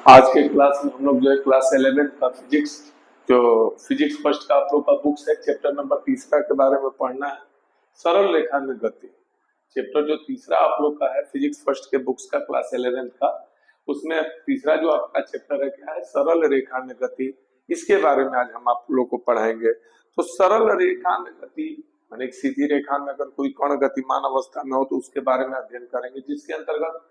आज के क्लास में हम लोग जो है क्लास 11 का फिजिक्स जो फिजिक्स फर्स्ट का आप लोग का बुक्स है चैप्टर नंबर तीसरा के बारे में पढ़ना है। सरल रेखा में गति चैप्टर जो तीसरा आप लोग का है फिजिक्स फर्स्ट के बुक्स का क्लास 11 का, उसमें तीसरा जो आपका चैप्टर है क्या है, सरल रेखा में गति। इसके बारे में आज हम आप लोग को पढ़ाएंगे। तो सरल रेखा में गति माने एक सीधी रेखा में अगर कोई कण गतिमान अवस्था में हो तो उसके बारे में अध्ययन करेंगे, जिसके अंतर्गत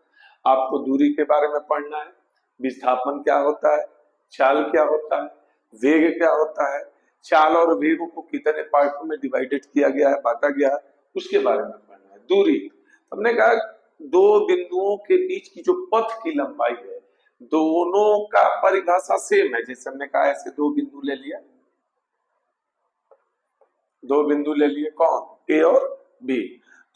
आपको दूरी के बारे में पढ़ना है, विस्थापन क्या होता है, चाल क्या होता है, वेग क्या होता है, चाल और वेग को कितने पार्टों में डिवाइडेड किया गया है, बांटा गया है, उसके बारे में पढ़ना है। दूरी हमने कहा दो बिंदुओं के बीच की जो पथ की लंबाई है दोनों का परिभाषा सेम है। जैसे हमने कहा ऐसे दो बिंदु ले लिया, दो बिंदु ले लिए कौन, ए और बी।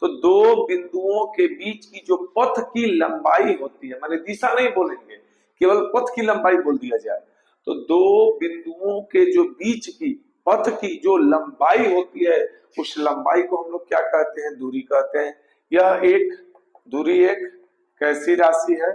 तो दो बिंदुओं के बीच की जो पथ की लंबाई होती है, माने दिशा नहीं बोलेंगे, केवल पथ की लंबाई बोल दिया जाए, तो दो बिंदुओं के जो बीच की पथ की जो लंबाई होती है उस लंबाई को हम लोग क्या कहते हैं, दूरी कहते हैं। यह एक दूरी एक कैसी राशि है,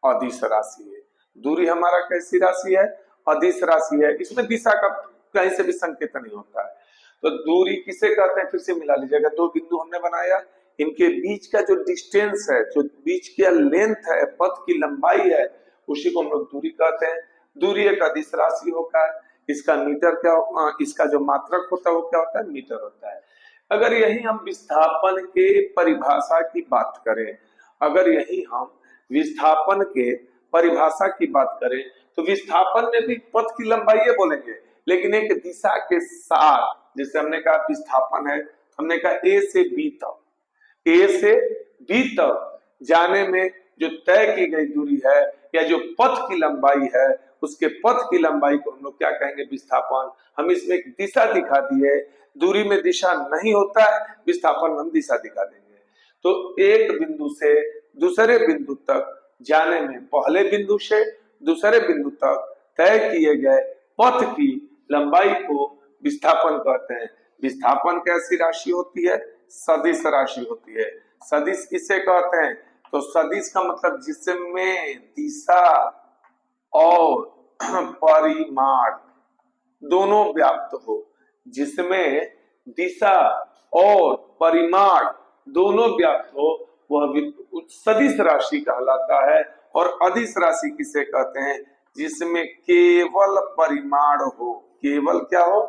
अदिश राशि है। दूरी हमारा कैसी राशि है, अदिश राशि है। इसमें दिशा का कहीं से भी संकेत नहीं होता है। तो दूरी किसे कहते हैं, फिर से मिला लीजिएगा। दो बिंदु हमने बनाया, इनके बीच का जो डिस्टेंस है, जो बीच का लेंथ है, पथ की लंबाई है, उसी को हम लोग दूरी कहते हैं। दूरी एक अदिश राशि होता है। इसका मीटर क्या, इसका जो मात्रक होता है वो क्या होता है, मीटर होता है। अगर यही हम विस्थापन के परिभाषा की बात करें, अगर यही हम विस्थापन के परिभाषा की बात करें तो विस्थापन में भी पथ की लंबाई है बोलेंगे, लेकिन एक दिशा के साथ। जैसे हमने कहा विस्थापन है, हमने कहा ए से बी तक, ए से बी तक जाने में जो तय की गई दूरी है या जो पथ की लंबाई है, उसके पथ की लंबाई को हम लोग क्या कहेंगे, विस्थापन। हम इसमें एक दिशा दिखा दी है, दूरी में दिशा नहीं होता है, विस्थापन में हम दिशा दिखा देंगे। तो एक बिंदु से दूसरे बिंदु तक जाने में पहले बिंदु से दूसरे बिंदु तक तय किए गए पथ की लंबाई को विस्थापन कहते हैं। विस्थापन कैसी राशि होती है, सदिश राशि होती है। सदिश किसे कहते हैं, तो सदिश का मतलब जिसमें दिशा और परिमाण दोनों व्याप्त हो, जिसमें दिशा और परिमाण दोनों व्याप्त हो, वह सदिश राशि कहलाता है। और अदिश राशि किसे कहते हैं, जिसमें केवल परिमाण हो, केवल क्या हो,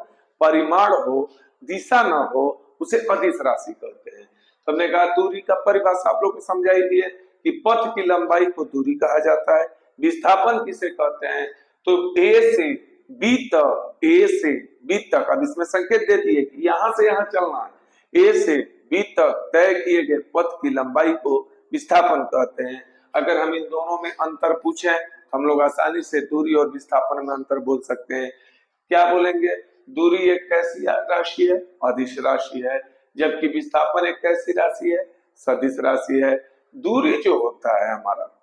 परिमाण हो, दिशा न हो, उसे अदिश राशि कहते हैं। तो हमने कहा दूरी का परिभाषा आप लोग को समझाई दी है कि पथ की लंबाई को दूरी कहा जाता है। विस्थापन किसे कहते हैं, तो ए से बी तक, ए से बी तक, अब इसमें संकेत दे दिए कि यहां से यहां चलना है, ए से बी तक तय किए गए पथ की लंबाई को विस्थापन कहते हैं। अगर हम इन दोनों में अंतर पूछें तो हम लोग आसानी से दूरी और विस्थापन में अंतर बोल सकते हैं। क्या बोलेंगे, दूरी एक कैसी राशि है, अदिश राशि है, जबकि विस्थापन एक कैसी राशि है, सदिश राशि है। दूरी जो होता है हमारा,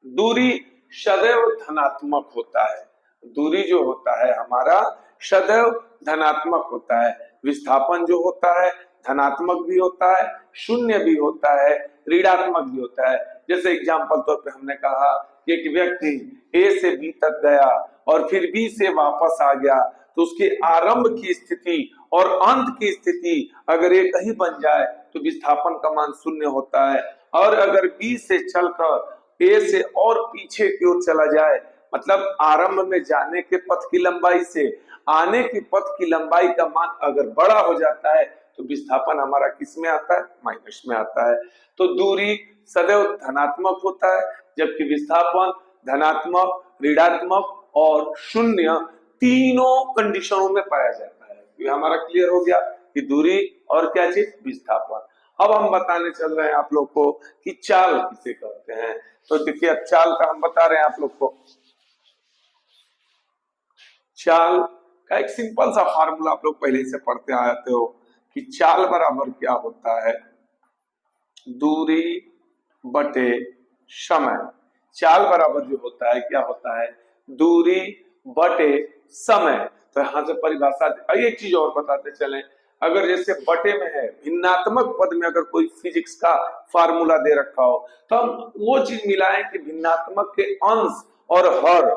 दूरी सदैव धनात्मक होता है। दूरी जो होता है हमारा सदैव धनात्मक होता है। विस्थापन जो होता है धनात्मक भी होता है, शून्य भी होता है, ऋणात्मक भी होता है। जैसे एग्जाम्पल तौर पे हमने कहा कि एक व्यक्ति ए से बी तक गया और फिर बी से वापस आ गया, तो उसके आरंभ की स्थिति और अंत की स्थिति अगर एक ही बन जाए तो विस्थापन का मान शून्य होता है। और अगर बी से चलकर ए से और पीछे की ओर चला जाए, मतलब आरंभ में जाने के पथ की लंबाई से आने की पथ की लंबाई का मान अगर बड़ा हो जाता है तो विस्थापन हमारा किस में आता है, माइनस में आता है। तो दूरी सदैव धनात्मक होता है, जबकि विस्थापन धनात्मक, ऋणात्मक और शून्य तीनों कंडीशनों में पाया जाता है। ये हमारा क्लियर हो गया कि दूरी और क्या चीज, विस्थापन। अब हम बताने चल रहे हैं आप लोग को कि चाल किसे कहते हैं। तो देखिए अब चाल का हम बता रहे हैं आप लोग को। चाल का एक सिंपल सा फार्मूला आप लोग पहले से पढ़ते आते हो कि चाल बराबर क्या होता है, दूरी बटे समय। चाल बराबर जो होता है क्या होता है, दूरी बटे समय। तो यहां से परिभाषा, एक चीज और बताते चलें, अगर जैसे बटे में है, भिन्नात्मक पद में अगर कोई फिजिक्स का फार्मूला दे रखा हो तो हम वो चीज मिलाएं कि भिन्नात्मक के अंश और हर,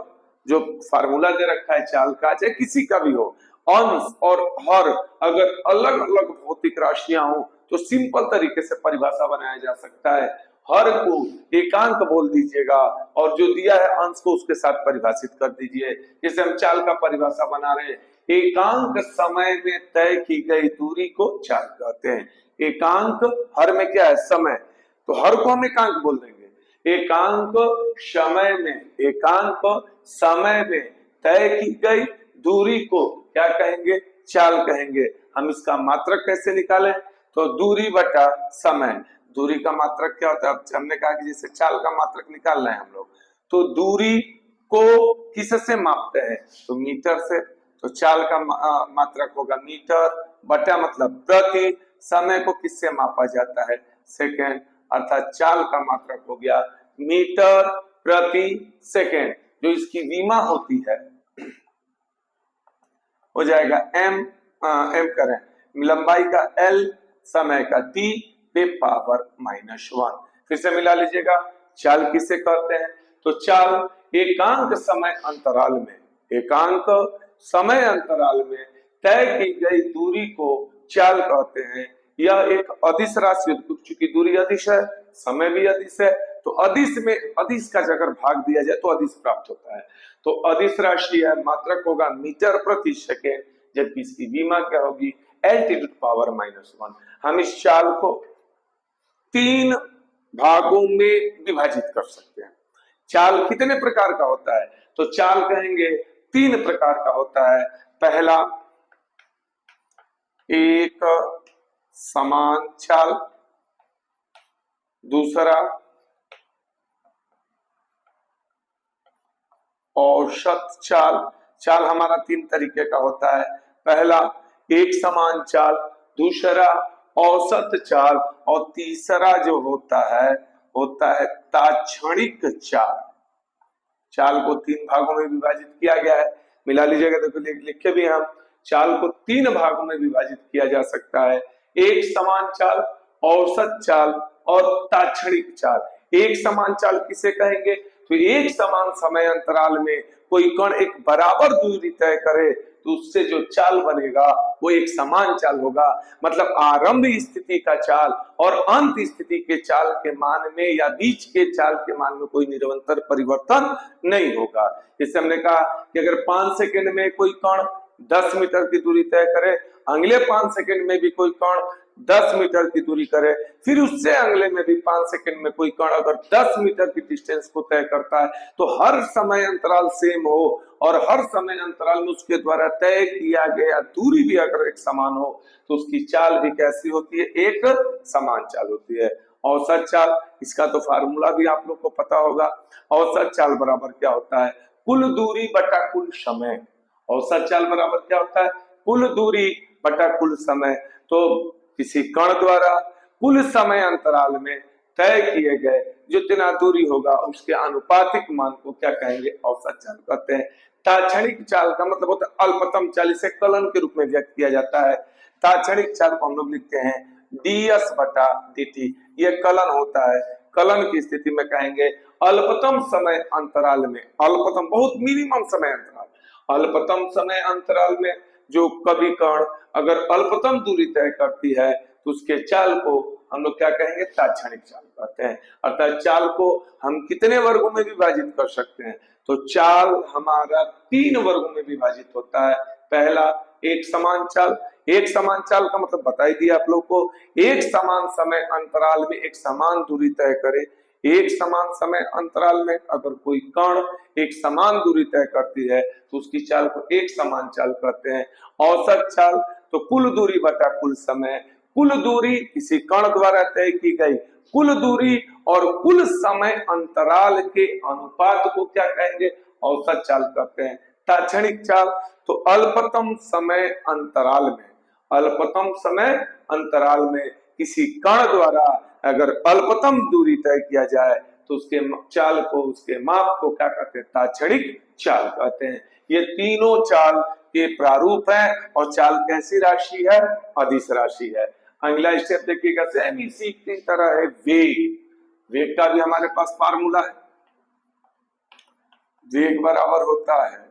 जो फार्मूला दे रखा है चाल का, चाहे किसी का भी हो, अंश और हर अगर अलग अलग भौतिक राशियां हो तो सिंपल तरीके से परिभाषा बनाया जा सकता है। हर को एकांक बोल दीजिएगा और जो दिया है अंश को उसके साथ परिभाषित कर दीजिए। जैसे हम चाल का परिभाषा बना रहे हैं, एकांक समय में तय की गई दूरी को चाल कहते हैं। एकांक हर में क्या है? समय, तो हर को हम एकांक बोल देंगे। एकांक समय में, एकांक समय में तय की गई दूरी को क्या कहेंगे? चाल कहेंगे। हम इसका मात्रक कैसे निकालें? तो दूरी बटा समय। दूरी का मात्रक क्या होता है? अब हमने कहा कि जैसे चाल का मात्रक निकालना है हम लोग, तो दूरी को किससे मापते हैं? तो मीटर से। तो चाल का मात्रक होगा मीटर बटा मतलब प्रति, समय को किससे मापा जाता है? सेकेंड, अर्थात चाल का मात्रक हो गया मीटर प्रति सेकेंड। जो इसकी विमा होती है हो जाएगा एम करें लंबाई का एल, समय का टी पे पावर -1। फिर से मिला लीजिएगा, चाल किसे कहते हैं? तो चाल एकांक समय अंतराल में, एकांक समय अंतराल में तय की गई दूरी को चाल कहते हैं। यह एक अदिश राशि, चूंकि दूरी अदिश है, समय भी अदिश है, तो अदिश में अदिश का अगर भाग दिया जाए तो अदिश प्राप्त होता है। तो अदिश राशि है, मात्रक होगा मीटर प्रति सेकेंड, जबकि इसकी विमा क्या होगी? L⁻⁻1। हम इस चाल को 3 भागों में विभाजित कर सकते हैं। चाल कितने प्रकार का होता है? तो चाल कहेंगे 3 प्रकार का होता है। पहला, एक समान चाल। दूसरा, औसत चाल। चाल हमारा 3 तरीके का होता है। पहला एक समान चाल, दूसरा औसत चाल, और तीसरा जो होता है ताक्षणिक चाल। चाल को 3 भागों में विभाजित किया गया है। मिला लीजिएगा, देखो लिखे भी हम, चाल को 3 भागों में विभाजित किया जा सकता है। एक समान चाल, औसत चाल और ताक्षणिक चाल। एक समान चाल किसे कहेंगे? तो एक समान समय अंतराल में कोई कण एक बराबर दूरी तय करे तो उससे जो चाल बनेगा वो एक समान चाल होगा। मतलब आरंभ स्थिति का चाल और अंत स्थिति के चाल के मान में या बीच के चाल के मान में कोई निरंतर परिवर्तन नहीं होगा। जैसे हमने कहा कि अगर 5 सेकंड में कोई कण 10 मीटर की दूरी तय करे, अगले 5 सेकंड में भी कोई कण 10 मीटर की दूरी करे, फिर उससे अगले में भी 5 सेकंड में कोई कण अगर 10 मीटर की डिस्टेंस को तय करता है, तो हर समय अंतराल सेम हो और हर समय अंतराल में उसके द्वारा तय किया गया दूरी भी अगर एक समान हो तो उसकी चाल भी कैसी होती है? एक समान चाल होती है। औसत चाल, इसका तो फार्मूला भी आप लोग को पता होगा। औसत चाल बराबर क्या होता है? कुल दूरी बटा कुल समय। औसत चाल बराबर क्या होता है? कुल दूरी बटा कुल समय। तो किसी कण द्वारा कुल समय अंतराल में तय किए गए जितना दूरी होगा उसके आनुपातिक मान को क्या कहेंगे? औसत चाल कहते हैं। ताक्षणिक चाल का मतलब होता है अल्पतम चाल, इसे कलन के रूप में व्यक्त किया जाता है। ताक्षणिक चाल को हम लोग लिखते हैं ds बटा dt। ये कलन होता है। कलन की स्थिति में कहेंगे अल्पतम समय अंतराल में, अल्पतम बहुत मिनिमम समय अंतराल, अल्पतम समय अंतराल में जो कभी कण अगर अल्पतम दूरी तय करती है तो उसके चाल को हम लोग क्या कहेंगे? ताक्षणिक चाल कहते हैं। अर्थात चाल को हम कितने वर्गों में विभाजित कर सकते हैं? तो चाल हमारा 3 वर्गों में विभाजित होता है। पहला एक समान चाल। एक समान चाल का मतलब बता ही दिया आप लोग को, एक समान समय अंतराल में एक समान दूरी तय करे। एक समान समय अंतराल में अगर कोई कण एक समान दूरी तय करती है तो उसकी चाल को एक समान चाल कहते हैं। औसत चाल तो कुल दूरी बटा कुल समय। कुल दूरी किसी कण द्वारा तय की गई कुल दूरी और कुल समय अंतराल के अनुपात को क्या कहेंगे? औसत चाल कहते हैं। ताक्षणिक चाल तो अल्पतम समय अंतराल में, अल्पतम समय अंतराल में किसी कण द्वारा अगर अल्पतम दूरी तय किया जाए तो उसके चाल को, उसके माप को क्या कहते हैं? ताक्षणिक चाल कहते हैं। ये तीनों चाल के प्रारूप है और चाल कैसी राशि है? अदिश राशि है। अगला स्टेप देखिएगा, सेम इसी की तरह है वेग। वेग का भी हमारे पास फार्मूला है। वेग बराबर होता है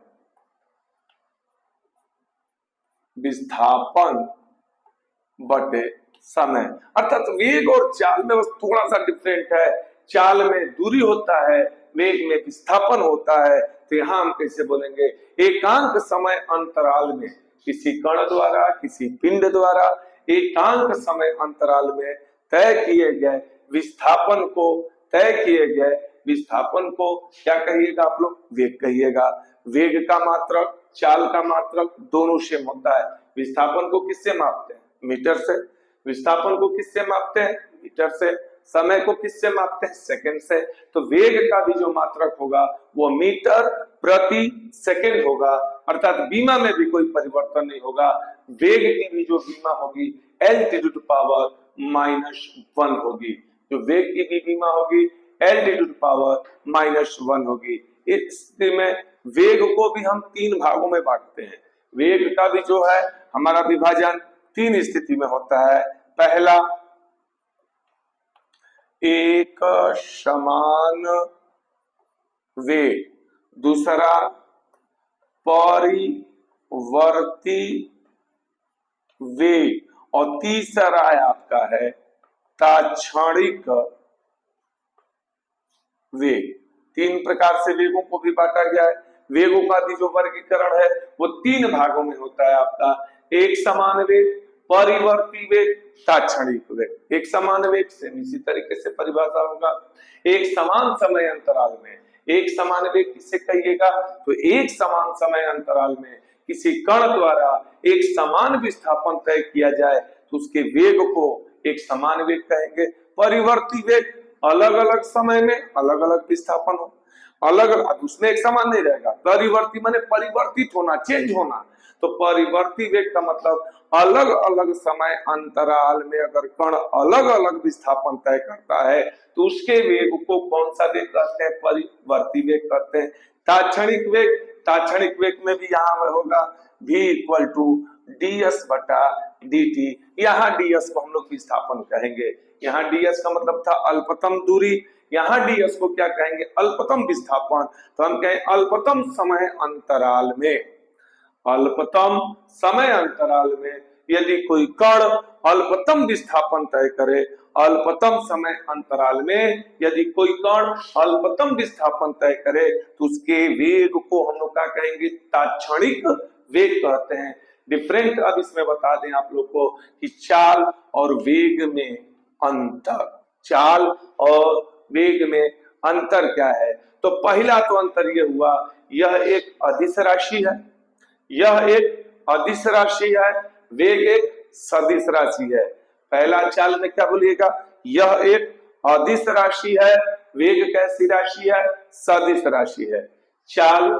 विस्थापन बटे समय। अर्थात वेग और चाल में बस थोड़ा सा डिफरेंट है, चाल में दूरी होता है, वेग में विस्थापन होता है। तो यहां हम कैसे बोलेंगे, एकांक समय अंतराल में किसी कण द्वारा, किसी पिंड द्वारा एकांक समय अंतराल में तय किए गए विस्थापन को, तय किए गए विस्थापन को क्या कहिएगा आप लोग, वेग कहिएगा। वेग का मात्रक, चाल का मात्रक दोनों सेम होता है। विस्थापन को किससे मापते हैं, मीटर से। विस्थापन को किससे मापते हैं, मीटर से। समय को किससे मापते हैं, सेकंड से। तो वेग का भी जो मात्रक होगा वो मीटर प्रति सेकंड होगा, अर्थात बीमा में भी कोई परिवर्तन नहीं होगा। वेग की भी जो बीमा होगी L⁻⁻1 होगी, जो वेग की भी बीमा होगी L⁻⁻1 होगी। इस स्थिति में वेग को भी हम तीन भागों में बांटते हैं। वेग का भी जो है हमारा विभाजन तीन स्थिति में होता है। पहला, एक समान वेग, दूसरा परिवर्ती वेग, और तीसरा आपका है तात्क्षणिक वेग। तीन प्रकार से वेगों को भी बांटा गया है। वेगों का भी जो वर्गीकरण है वो तीन भागों में होता है आपका, एक समान वेग, परिवर्ती वेग, तात्क्षणिक वेग। एक समान वेग से इसी तरीके से परिभाषा होगा, एक समान समय अंतराल में। एक समान वेग किसे कहिएगा, तो एक समान समय अंतराल में किसी कण द्वारा एक समान विस्थापन तय किया जाए तो उसके वेग को एक समान वेग कहेंगे। परिवर्ती वेग, अलग अलग समय में अलग अलग विस्थापन हो, अलग अलग, उसमें एक समान नहीं रहेगा। परिवर्ती माने परिवर्तित होना, चेंज होना। तो परिवर्ती वेग का मतलब अलग अलग समय अंतराल में अगर कण अलग अलग विस्थापन तय करता है तो उसके वेग को कौन सा वेग कहते हैं, परिवर्ती वेग कहते हैं। तात्क्षणिक वेग, तात्क्षणिक वेग में भी यहाँ होगा v=ds/dt। यहाँ ds को हम लोग विस्थापन कहेंगे। यहाँ ds का मतलब था अल्पतम दूरी, यहाँ ds को क्या कहेंगे, अल्पतम विस्थापन। तो हम कहें अल्पतम समय अंतराल में, अल्पतम समय अंतराल में यदि कोई कण अल्पतम विस्थापन तय करे, अल्पतम समय अंतराल में यदि कोई कण अल्पतम विस्थापन तय करे तो उसके वेग को हम लोग क्या कहेंगे, तात्क्षणिक वेग कहते हैं। डिफरेंट अब इसमें बता दें आप लोग को कि चाल और वेग में अंतर, चाल और वेग में अंतर क्या है। तो पहला तो अंतर यह हुआ, यह एक अदिश राशि है, यह एक अदिश राशि है, वेग एक सदिश राशि है। पहला चाल में क्या बोलिएगा, यह एक अदिश राशि है, वेग कैसी राशि है, सदिश राशि है। चाल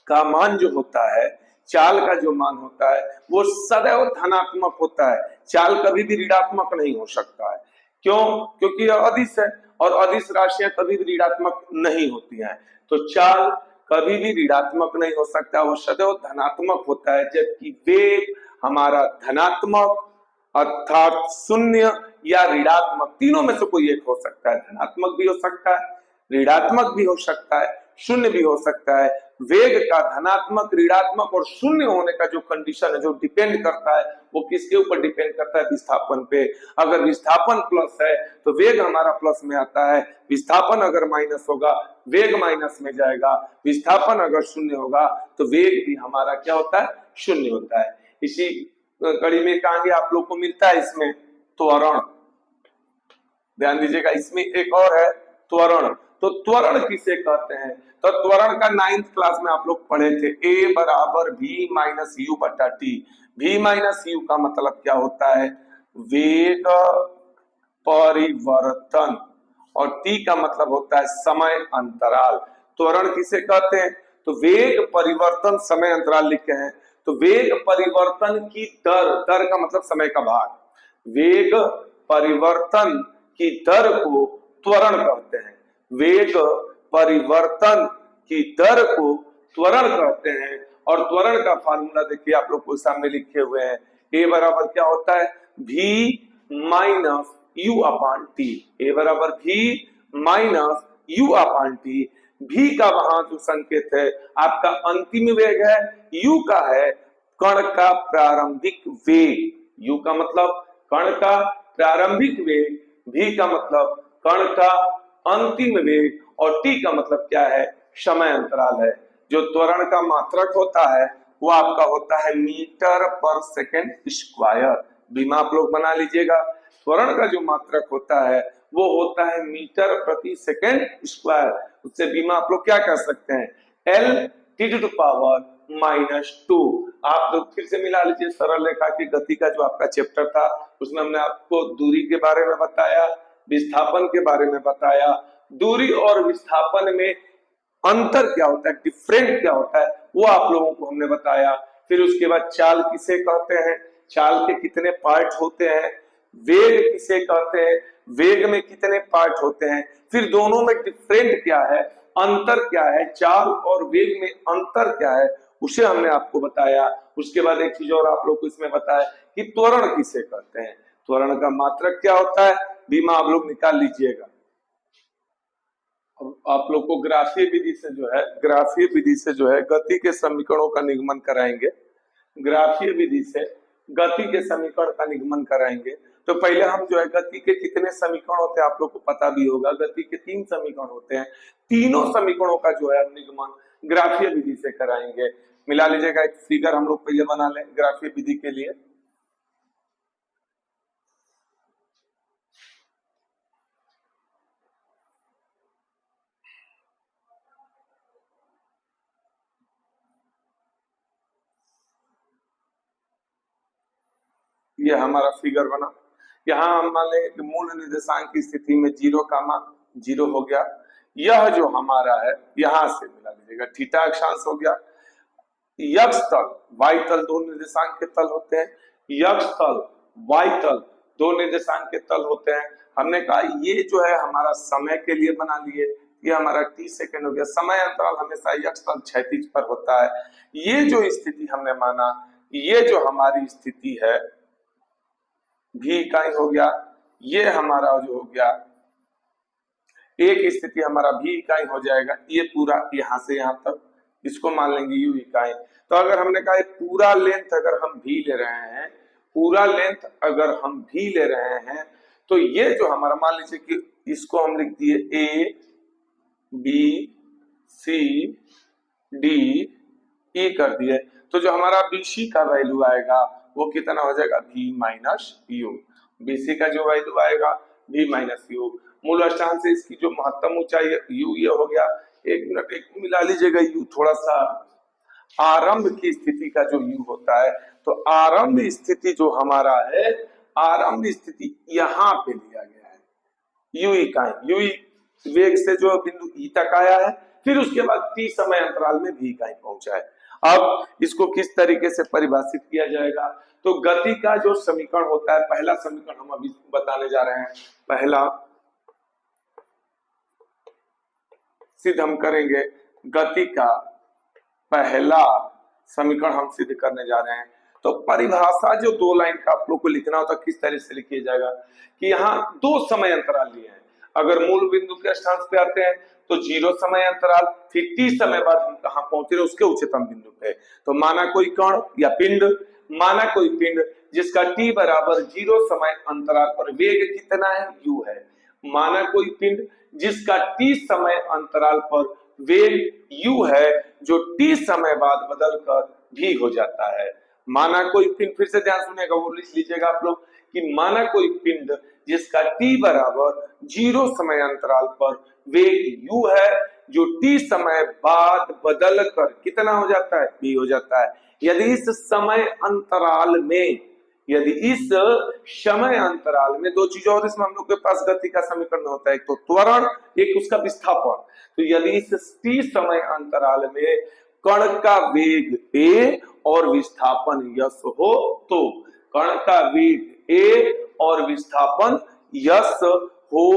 का मान जो होता है, चाल का जो मान होता है वो सदैव धनात्मक होता है, चाल कभी भी ऋणात्मक नहीं हो सकता है। क्यों, क्योंकि यह अदिश है और अदिश राशियां कभी भी ऋणात्मक नहीं होती हैं। तो चाल कभी भी ऋणात्मक नहीं हो सकता, वो सदैव धनात्मक होता है। जबकि वेग हमारा धनात्मक अर्थात शून्य या ऋणात्मक, तीनों में से कोई एक हो सकता है। धनात्मक भी हो सकता है, ऋणात्मक भी हो सकता है, शून्य भी हो सकता है। वेग का धनात्मक, ऋणात्मक और शून्य होने का जो कंडीशन है, जो डिपेंड करता है, वो किसके ऊपर डिपेंड करता है, विस्थापन पे। अगर विस्थापन प्लस है तो वेग हमारा प्लस में आता है, विस्थापन अगर माइनस होगा वेग माइनस में जाएगा, विस्थापन अगर शून्य होगा तो वेग भी हमारा क्या होता है, शून्य होता है। इसी कड़ी में कहांगे आप लोग को मिलता है इसमें त्वरण, ध्यान दीजिएगा, इसमें एक और है त्वरण। तो त्वरण किसे कहते हैं, तो त्वरण का 9th क्लास में आप लोग पढ़े थे, A बराबर v-u/t। v-u का मतलब क्या होता है, वेग परिवर्तन, और t का मतलब होता है समय अंतराल। त्वरण किसे कहते हैं, तो वेग परिवर्तन समय अंतराल लिखे हैं। तो वेग परिवर्तन की दर, दर का मतलब समय का भाग, वेग परिवर्तन की दर को त्वरण कहते हैं। वेग परिवर्तन की दर को त्वरण कहते हैं। और त्वरण का फार्मूला देखिए आप लोग को सामने लिखे हुए हैं, a बराबर क्या होता है, v-u/t। a बराबर v-u/t। v का वहां जो संकेत है आपका अंतिम वेग है, u का है कण का प्रारंभिक वेग। u का मतलब कण का प्रारंभिक वेग, v का मतलब कण का अंतिम वेग और t का मतलब क्या है, समय अंतराल है। जो त्वरण का मात्रक होता है वो आपका होता है मीटर पर सेकेंड स्क्वायर। बीमा आप लोग बना लीजिएगा। त्वरण का जो मात्रक होता है वो होता है मीटर प्रति सेकेंड स्क्वायर। उससे बीमा आप लोग क्या कर सकते हैं, L T⁻⁻²। आप लोग फिर से मिला लीजिए। सरल रेखा की गति का जो आपका चैप्टर था उसमें हमने आपको दूरी के बारे में बताया, विस्थापन के बारे में बताया। दूरी और विस्थापन में अंतर क्या होता है, डिफरेंट क्या होता है, वो आप लोगों को हमने बताया। फिर उसके बाद चाल किसे कहते हैं, चाल के कितने पार्ट होते हैं, वेग किसे कहते हैं, वेग में कितने पार्ट होते हैं, फिर दोनों में डिफरेंट क्या है, अंतर क्या है, चाल और वेग में अंतर क्या है, उसे हमने आपको बताया। उसके बाद एक चीज और आप लोग को इसमें बताया कि त्वरण किसे कहते हैं, त्वरण का मात्रक क्या होता है, बीमा आप लोग निकाल लीजिएगा। आप लोग को ग्राफीय विधि से जो है, ग्राफीय विधि से जो है गति के समीकरणों का निगमन कराएंगे। ग्राफीय विधि से गति के समीकरण का निगमन कराएंगे। तो पहले हम जो है गति के कितने समीकरण होते हैं आप लोग को पता भी होगा। गति के 3 समीकरण होते हैं। तीनों समीकरणों का जो है निगमन ग्राफीय विधि से कराएंगे। मिला लीजिएगा। एक फिगर हम लोग पहले बना लें ग्राफीय विधि के लिए। ये हमारा फिगर बना। यहाँ हम मान लें मूल निर्देशांक की स्थिति में 0 का मान 0 हो गया। यह जो हमारा है यहां से मिला लीजिएगा, थीटा अक्षांश हो गया। यक्ष तल वाई तल दो निर्देशांक के तल होते हैं। यक्ष तल वाई तल दो निर्देशांक के तल होते हैं। हमने कहा ये जो है हमारा समय के लिए बना लिए, ये हमारा t सेकेंड हो गया। समय अंतराल हमेशा यक्ष तल क्षैतिज पर होता है। ये जो स्थिति हमने माना, ये जो हमारी स्थिति है भी इकाई हो गया। ये हमारा जो हो गया एक स्थिति हमारा भी इकाई हो जाएगा। ये पूरा यहां से यहां तक इसको मान लेंगे यू इकाई। तो अगर हमने कहा पूरा लेंथ अगर हम भी ले रहे हैं, पूरा लेंथ अगर हम भी ले रहे हैं, तो ये जो हमारा मान लीजिए कि इसको हम लिख दिए A B C D E कर दिए। तो जो हमारा बीसी का वैल्यू आएगा वो कितना हो जाएगा, v माइनस यू। बीसी का जो वैल्यू आएगा v माइनस यू। मूल स्थान से इसकी जो महत्तम ऊंचाई है u ये हो गया। एक मिनट एक मिला लीजिएगा। u थोड़ा सा आरंभ की स्थिति का जो u होता है, तो आरंभ स्थिति जो हमारा है, आरंभ स्थिति यहाँ पे लिया गया है। u इकाई, u वेग से जो बिंदु ई तक आया है, फिर उसके बाद t समय अंतराल में v इकाई पहुंचा है। अब इसको किस तरीके से परिभाषित किया जाएगा, तो गति का जो समीकरण होता है, पहला समीकरण हम अभी बताने जा रहे हैं। पहला सिद्ध हम करेंगे, गति का पहला समीकरण हम सिद्ध करने जा रहे हैं। तो परिभाषा जो 2 लाइन का आप लोग को लिखना होता है, किस तरह से लिखिए जाएगा कि यहाँ 2 समय अंतराल लिए हैं। अगर मूल बिंदु के स्थान पे आते हैं तो 0 समय अंतराल, फिर t समय बाद हम कहां पहुंचे रहे उसके उच्चतम बिंदु पे। तो माना कोई कण या पिंड, माना कोई पिंड जिसका t बराबर 0 समय अंतराल पर वेग कितना है, u है। माना कोई पिंड जिसका t समय अंतराल पर वेग u है, जो t समय बाद बदलकर v हो जाता है। माना कोई पिंड, फिर से ध्यान सुनिएगा, वो लिख लीजिएगा आप लोग कि माना कोई पिंड जिसका t बराबर 0 समय अंतराल पर वेग u है, जो t समय बाद बदल कर कितना हो जाता है, v हो जाता है। यदि इस समय अंतराल में, यदि इस समय अंतराल में, 2 चीज और इसमें हम लोग के पास गति का समीकरण होता है, एक तो त्वरण, एक उसका विस्थापन। तो यदि इस t समय अंतराल में कण का वेग a और विस्थापन यस हो, तो कण का वेग a और विस्थापन यस हो,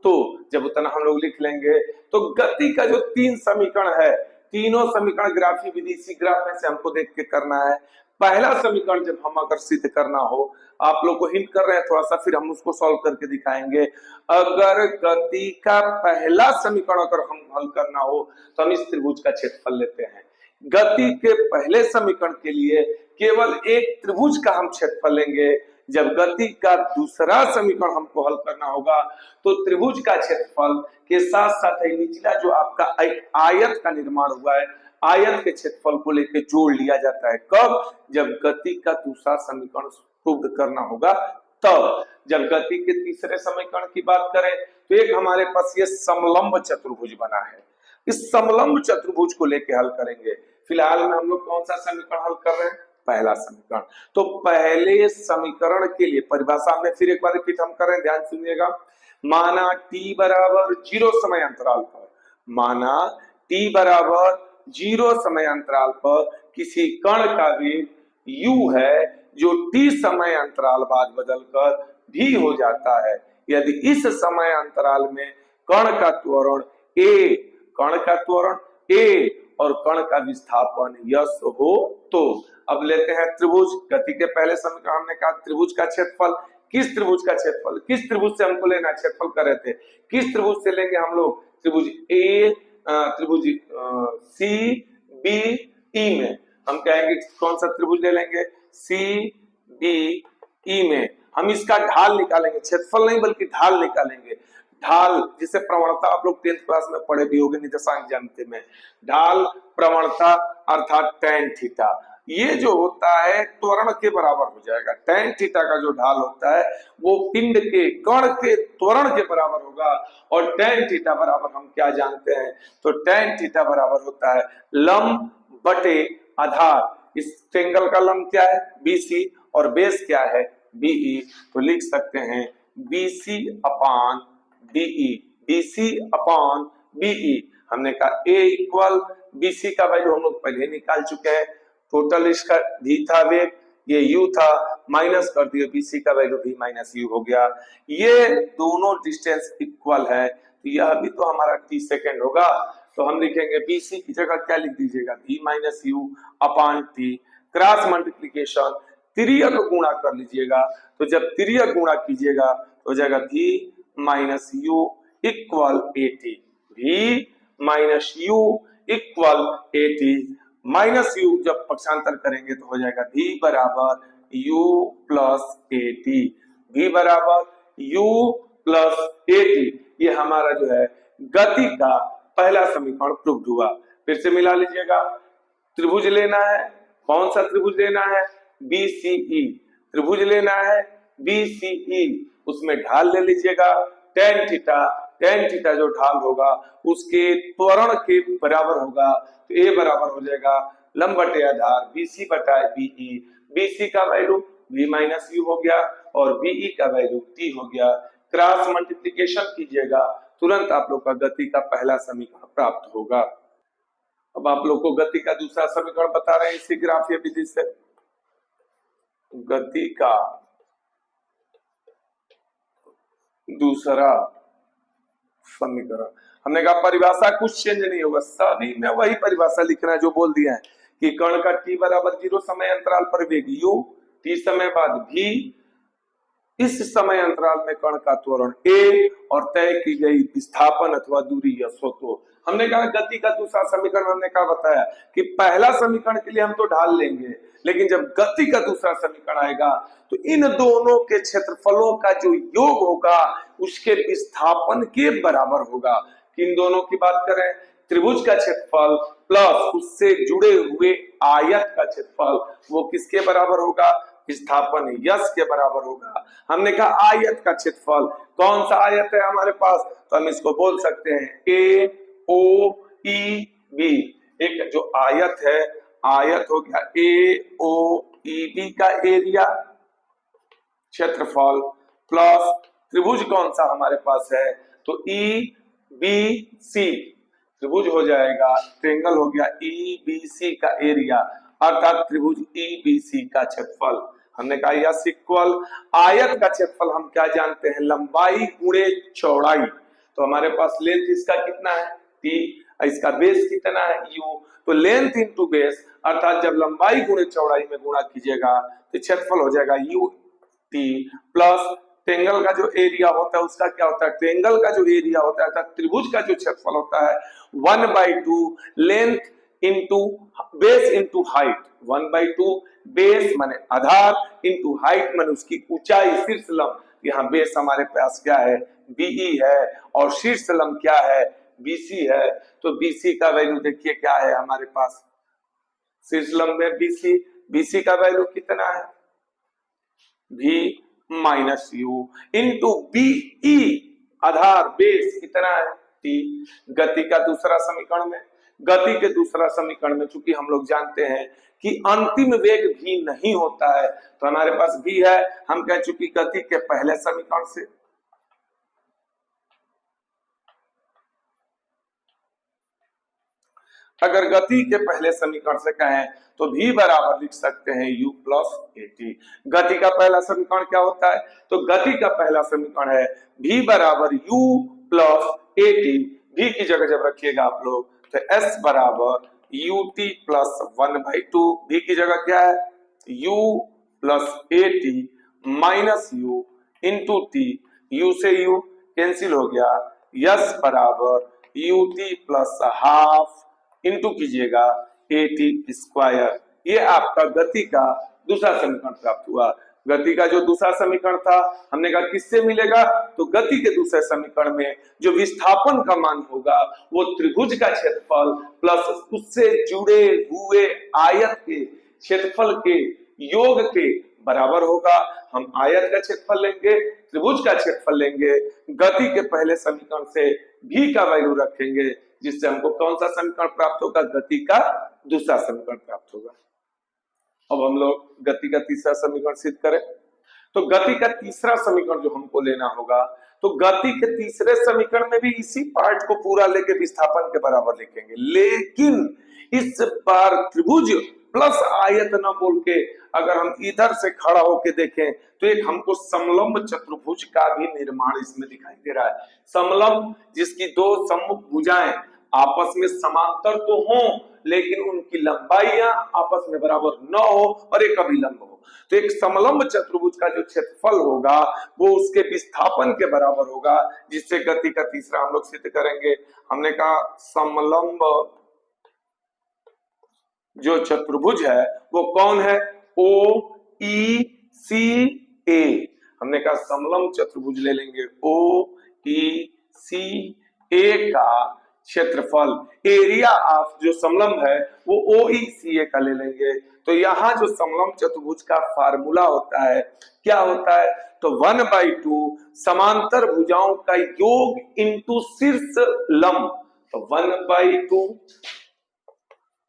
तो जब उतना हम लोग लिख लेंगे तो गति का जो 3 समीकरण है, तीनों समीकरण ग्राफीय विधि, इसी ग्राफ में से हमको देख के करना है। पहला समीकरण जब हम अगर सिद्ध करना हो, आप लोग को हिंट कर रहे हैं थोड़ा सा, फिर हम उसको सॉल्व करके दिखाएंगे। अगर गति का पहला समीकरण अगर हम हल करना हो तो हम इस त्रिभुज का क्षेत्रफल लेते हैं। गति के पहले समीकरण के लिए केवल एक त्रिभुज का हम क्षेत्रफल लेंगे। जब गति का दूसरा समीकरण हमको हल करना होगा तो त्रिभुज का क्षेत्रफल के साथ साथ निचला जो आपका आयत का निर्माण हुआ है, आयत के क्षेत्रफल को लेकर जोड़ लिया जाता है। कब? जब गति का दूसरा समीकरण प्रूव करना होगा तब। जब गति के तीसरे समीकरण की बात करें तो एक हमारे पास ये समलंब चतुर्भुज बना है, इस समलंब चतुर्भुज को लेकर हल करेंगे। फिलहाल में हम लोग कौन सा समीकरण हल कर रहे हैं? पहला समीकरण। तो पहले समीकरण के लिए परिभाषा में फिर एक बार रिपीट हम कर रहे हैं, ध्यान सुनिएगा। माना t बराबर 0 समय अंतराल पर, माना t बराबर 0 समय अंतराल पर किसी कण का वेग u है जो t समय अंतराल बाद बदलकर v हो जाता है। यदि इस समय अंतराल में कण का त्वरण a, कण का त्वरण a और कण का विस्थापन यस हो तो। अब लेते हैं त्रिभुज। गति के पहले समीकरण हमने कहा त्रिभुज का क्षेत्रफल। किस त्रिभुज का क्षेत्रफल? किस त्रिभुज से हमको लेना? क्षेत्रफल कर रहे थे, किस त्रिभुज से लेंगे हम लोग? त्रिभुज ए, त्रिभुज सी बी ई में हम कहेंगे कौन सा त्रिभुज ले लेंगे? सी बी ई में हम इसका ढाल निकालेंगे, क्षेत्रफल नहीं बल्कि ढाल निकालेंगे। ढाल जिसे प्रवणता आप लोग 10th क्लास में पढ़े भी होंगे निर्देशांक ज्यामिति में। ढाल प्रवणता अर्थात tan थीटा, ये जो होता है त्वरण के बराबर हो जाएगा। tan थीटा का जो ढाल होता है वो पिंड के कण के त्वरण के बराबर होगा। और tan थीटा बराबर हम क्या जानते हैं? तो tan थीटा बराबर होता है लंब बटे आधार। इस ट्रायंगल का लंब क्या है? BC और बेस क्या है? BE। तो लिख सकते हैं BC upon BE, BC upon BE। हमने कहा A इक्वल BC का वैल्यू हम लोग पहले निकाल चुके हैं। टोटल इसका v था वेग, ये u था, माइनस कर दिया BC का वैल्यू v माइनस u हो गया। ये दोनों डिस्टेंस इक्वल है तो यह भी तो हमारा t सेकेंड होगा। तो हम लिखेंगे BC की जगह क्या लिख दीजिएगा? v माइनस u अपान t। क्रॉस मल्टीप्लीकेशन तिर्यक गुणा कर लीजिएगा। तो जब तिर्यक गुणा कीजिएगा तो हो जाएगा v minus u equal AT, v minus u equal AT। Minus u जब पक्षांतर करेंगे तो हो जाएगा v बराबर u प्लस AT, v बराबर u प्लस AT। ये हमारा जो है गति का पहला समीकरण प्रूव हुआ। फिर से मिला लीजिएगा। त्रिभुज लेना है, कौन सा त्रिभुज लेना है? BCE त्रिभुज लेना है, BCE। उसमें ढाल ले लीजिएगा tan थीटा, tan थीटा जो ढाल होगा उसके त्वरण के बराबर होगा। तो A बराबर हो जाएगा लंब बटे आधार BC बटा BE। BC का वैल्यू v माइनस u हो गया और BE का वैल्यू t हो गया। क्रॉस मल्टीप्लिकेशन कीजिएगा, तुरंत आप लोग का गति का पहला समीकरण प्राप्त होगा। अब आप लोग को गति का दूसरा समीकरण बता रहे हैं इसी ग्राफीय विधि से। गति का दूसरा समीकरण हमने कहा परिभाषा कुछ चेंज नहीं होगा, सभी में वही परिभाषा लिखना है जो बोल दिया है कि कण का t बराबर 0 समय अंतराल पर वेग u, t समय बाद v, इस समय अंतराल में कण का त्वरण a और तय की गई विस्थापन अथवा दूरी यस हो तो। हमने कहा गति का दूसरा समीकरण हमने कहा बताया कि पहला समीकरण के लिए हम तो ढाल लेंगे, लेकिन जब गति का दूसरा समीकरण आएगा तो इन दोनों के क्षेत्रफलों का जो योग होगा उसके विस्थापन के बराबर होगा। इन दोनों की बात करें, त्रिभुज का क्षेत्रफल प्लस उससे जुड़े हुए आयत का क्षेत्रफल, वो किसके बराबर होगा? विस्थापन यस के बराबर होगा। हमने कहा आयत का क्षेत्रफल, कौन सा आयत है हमारे पास? तो हम इसको बोल सकते हैं AOEB। एक जो आयत है, आयत हो गया AOEB का एरिया क्षेत्रफल प्लस त्रिभुज कौन सा हमारे पास है? तो EBC त्रिभुज हो जाएगा, ट्रायंगल हो गया EBC का एरिया अर्थात त्रिभुज EBC का क्षेत्रफल। हमने कहा यस इक्वल आयत का क्षेत्रफल हम क्या जानते हैं? लंबाई गुणे चौड़ाई। तो हमारे पास लेंथ इसका कितना है? t, इसका बेस कितना है? u। तो लेंथ इंटू बेस अर्थात जब लंबाई गुणे चौड़ाई में गुणा कीजिएगा तो क्षेत्रफल हो जाएगा यू टी प्लस ट्रेंगल का जो एरिया होता है उसका क्या होता है, ट्रेंगल का जो एरिया होता है अर्थात त्रिभुज का जो क्षेत्रफल होता है 1/2 length into base into height. 1/2 base माने आधार इंटू हाइट माने उसकी ऊंचाई शीर्ष लंब। यहाँ बेस हमारे पास क्या है, बीई है, और शीर्ष लंब क्या है, बीसी है। तो बीसी का वैल्यू देखिए क्या है हमारे पास, शीर्ष लंब में बीसी, बीसी का वैल्यू कितना है, भी माइनस यू इंटू बीई आधार बेस कितना है, टी। गति का दूसरा समीकरण में, गति के दूसरा समीकरण में चूंकि हम लोग जानते हैं कि अंतिम वेग भी नहीं होता है तो हमारे पास भी है, हम कह चुकी गति के पहले समीकरण से। अगर गति के पहले समीकरण से कहें तो v बराबर लिख सकते हैं u प्लस एटी। गति का पहला समीकरण क्या होता है, तो गति का पहला समीकरण है v बराबर u प्लस एटी। v की जगह जब रखिएगा आप लोग तो s बराबर ut प्लस 1/2। v की जगह क्या है, u plus eighty minus u into T, u से u कैंसिल हो गया, s बराबर ut प्लस हाफ इंटू कीजिएगा एटी स्क्वायर। ये आपका गति का दूसरा समीकरण प्राप्त हुआ। गति का जो दूसरा समीकरण था हमने कहा किससे मिलेगा, तो गति के दूसरे समीकरण में जो विस्थापन का मान होगा वो त्रिभुज का क्षेत्रफल प्लस उससे जुड़े हुए आयत के क्षेत्रफल के योग के बराबर होगा। हम आयत का क्षेत्रफल लेंगे, त्रिभुज का क्षेत्रफल लेंगे, गति के पहले समीकरण से भी का वैल्यू रखेंगे जिससे हमको कौन सा समीकरण प्राप्त होगा, गति का दूसरा समीकरण प्राप्त होगा। अब हम लोग गति का तीसरा समीकरण सिद्ध करें तो गति का तीसरा समीकरण जो हमको लेना होगा तो गति के तीसरे समीकरण में भी इसी पार्ट को पूरा लेके विस्थापन के बराबर लिखेंगे, लेकिन इस बार त्रिभुज प्लस आयत न बोल के अगर हम इधर से खड़ा होके देखें तो एक हमको समलंब चतुर्भुज का भी निर्माण इसमें दिखाई दे रहा है। समलंब जिसकी दो सम्मुख भुजाएं आपस में समांतर तो हो लेकिन उनकी लंबाइयां आपस में बराबर न हो और एक अभिलंब हो, तो एक समलंब चतुर्भुज का जो क्षेत्रफल होगा वो उसके विस्थापन के बराबर होगा, जिससे गति का तीसरा हम लोग सिद्ध करेंगे। हमने कहा समलंब जो चतुर्भुज है वो कौन है, ओ ई सी ए। हमने कहा समलंब चतुर्भुज ले लेंगे, ओ ई सी ए का क्षेत्रफल एरिया ऑफ जो समलंब है वो ओ ई सी ए का ले लेंगे। तो यहाँ जो समलंब चतुर्भुज का फार्मूला होता है क्या होता है, तो 1/2 समांतर भुजाओं का योग इंटू शीर्ष लंब। तो 1/2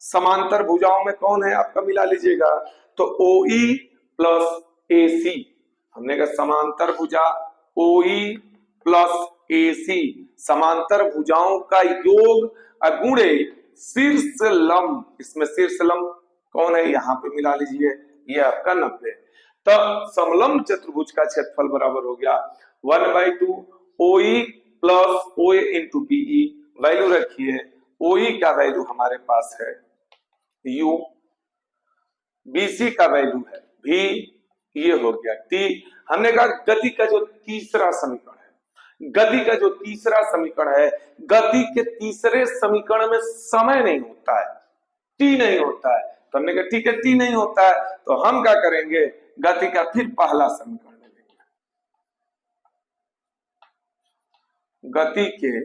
समांतर भुजाओं में कौन है आपका मिला लीजिएगा, तो OE प्लस AC। हमने कहा समांतर भुजा OE प्लस AC समांतर भुजाओं का योग गुणे शीर्ष लंब, इसमें शीर्ष लंब कौन है यहाँ पे मिला लीजिए, ये आपका 90। तो समलंब चतुर्भुज का क्षेत्रफल बराबर हो गया 1/2 OE plus OA into BE। Value रखिए, OE का वैल्यू हमारे पास है U, BC का वैल्यू है V, ये हो गया T। हमने कहा गति का जो तीसरा समीकरण है, गति का जो तीसरा समीकरण है, गति के तीसरे समीकरण में समय नहीं होता है, T नहीं होता है। तो हमने कहा ठीक है T नहीं होता है तो हम क्या करेंगे, गति का फिर पहला समीकरण लेंगे। गति के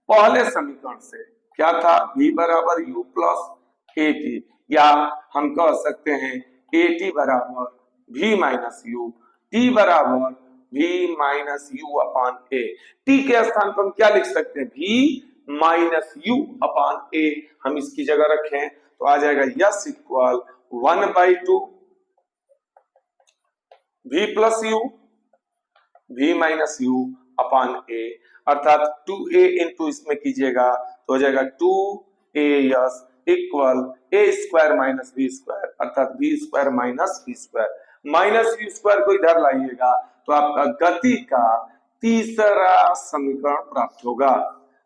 पहले समीकरण से क्या था, V बराबर U प्लस AT, या हम कह सकते हैं AT बराबर V माइनस U, T बराबर V minus U upon A। T के स्थान पर हम क्या लिख सकते हैं, V minus U upon A। हम इसकी जगह रखें तो आ जाएगा yes equal 1/2 V plus U V minus U upon A, अर्थात 2A इंटू इसमें कीजिएगा तो हो जाएगा 2AS equal A square minus B square, अर्थात B square minus B square. Minus B square को इधर लाइएगा तो आपका गति का तीसरा समीकरण प्राप्त होगा।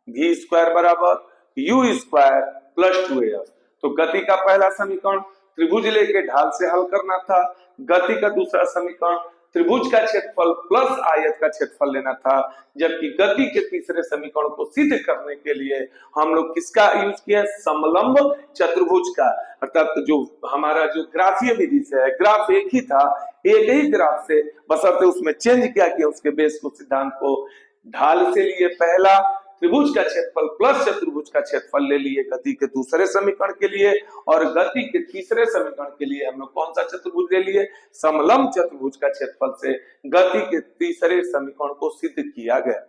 V स्क्वायर बराबर U स्क्वायर प्लस 2AS। तो गति का पहला समीकरण त्रिभुज लेके ढाल से हल करना था। गति का दूसरा समीकरण त्रिभुज का क्षेत्रफल प्लस आयत का क्षेत्रफल लेना था। जबकि गति के तीसरे समीकरण को सिद्ध करने के लिए हम लोग किसका यूज किया? समलंब चतुर्भुज का। अर्थात जो हमारा जो ग्राफीय विधि से है, ग्राफ एक ही था, एक ही ग्राफ से, बशर्ते उसमें चेंज क्या किया उसके बेस को, सिद्धांत को। ढाल से लिए पहला त्रिभुज का क्षेत्रफल प्लस चतुर्भुज का क्षेत्रफल ले लिए गति के दूसरे समीकरण के लिए, और गति के तीसरे समीकरण के लिए हम लोग कौन सा चतुर्भुज ले लिए? समलंब चतुर्भुज का क्षेत्रफल से गति के तीसरे समीकरण को सिद्ध किया गया।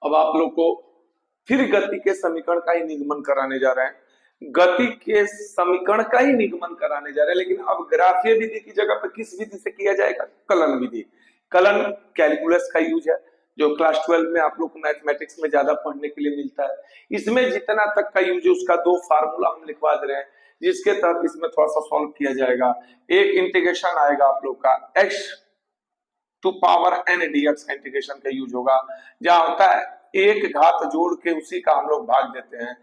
अब आप लोग को फिर गति के समीकरण का ही निगमन कराने जा रहे हैं, गति के समीकरण का ही निगमन कराने जा रहे हैं, लेकिन अब ग्राफीय विधि की जगह पर किस विधि से किया जाएगा? कलन विधि। कलन कैलकुलस का यूज है, जो क्लास 12 में आप लोग को मैथमेटिक्स में ज्यादा पढ़ने के लिए मिलता है। इसमें जितना तक का यूज है उसका दो फार्मूला हम लिखवा दे रहे हैं, जिसके तहत इसमें थोड़ा सा सॉल्व किया जाएगा। एक इंटीग्रेशन आएगा आप लोग का x to power n dx integration का यूज होगा, जहां होता है एक घात जोड़ के उसी का हम लोग भाग देते हैं।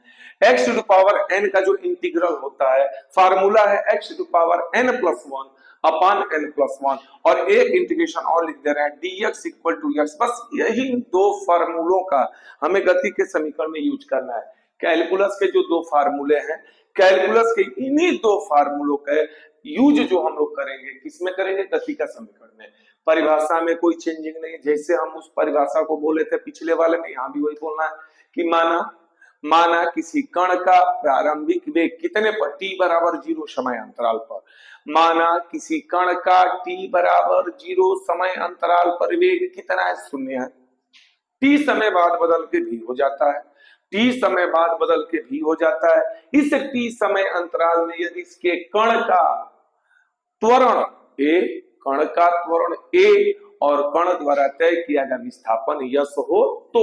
x टू पावर n का जो इंटीग्रल होता है, फार्मूला है x to power n plus 1 upon n plus 1, और एक इंटीग्रेशन और लिख दे रहे हैं dx इक्वल टू x। बस यही दो फार्मूलों का हमें गति के समीकरण में यूज करना है। कैलकुलस के जो दो फार्मूले हैं, कैलकुलस के इन्हीं दो फार्मूलों का यूज जो हम लोग करेंगे, किसमें करेंगे? गति का समीकरण में। परिभाषा में कोई चेंजिंग नहीं, जैसे हम उस परिभाषा को बोले थे पिछले वाले में, यहाँ भी वही बोलना है कि माना किसी कण का प्रारंभिक वेग कितने पर? t बराबर 0 समय अंतराल पर। माना किसी कण का t बराबर 0 समय अंतराल पर वेग कितना है? 0 है। t समय बाद बदल के v हो जाता है, t समय बाद बदल के v हो जाता है। इस t समय अंतराल में यदि इसके कण का त्वरण a और कण द्वारा तय किया गया विस्थापन यस हो, तो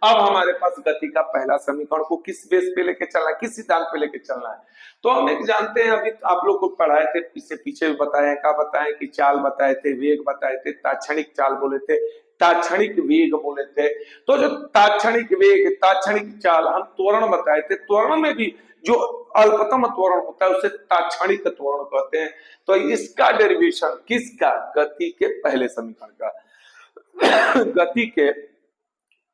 अब हमारे पास गति का पहला समीकरण को किस बेस पे लेके चलना है, किस सिद्धांत पे लेके चलना है? तो हम एक जानते हैं, अभी आप लोग को पढ़ाए थे, इससे पीछे भी बताए, क्या बताए कि चाल बताए थे, वेग बताए थे, ताक्षणिक चाल बोले थे, ताक्षणिक वेग बोले थे। तो जो ताक्षणिक वेग, ताक्षणिक चाल, हम त्वरण बताए थे, त्वरण में भी जो अल्पतम त्वरण होता है उसे ताक्षणिक त्वरण कहते हैं। तो इसका डेरिवेशन किसका? गति के पहले समीकरण का। गति के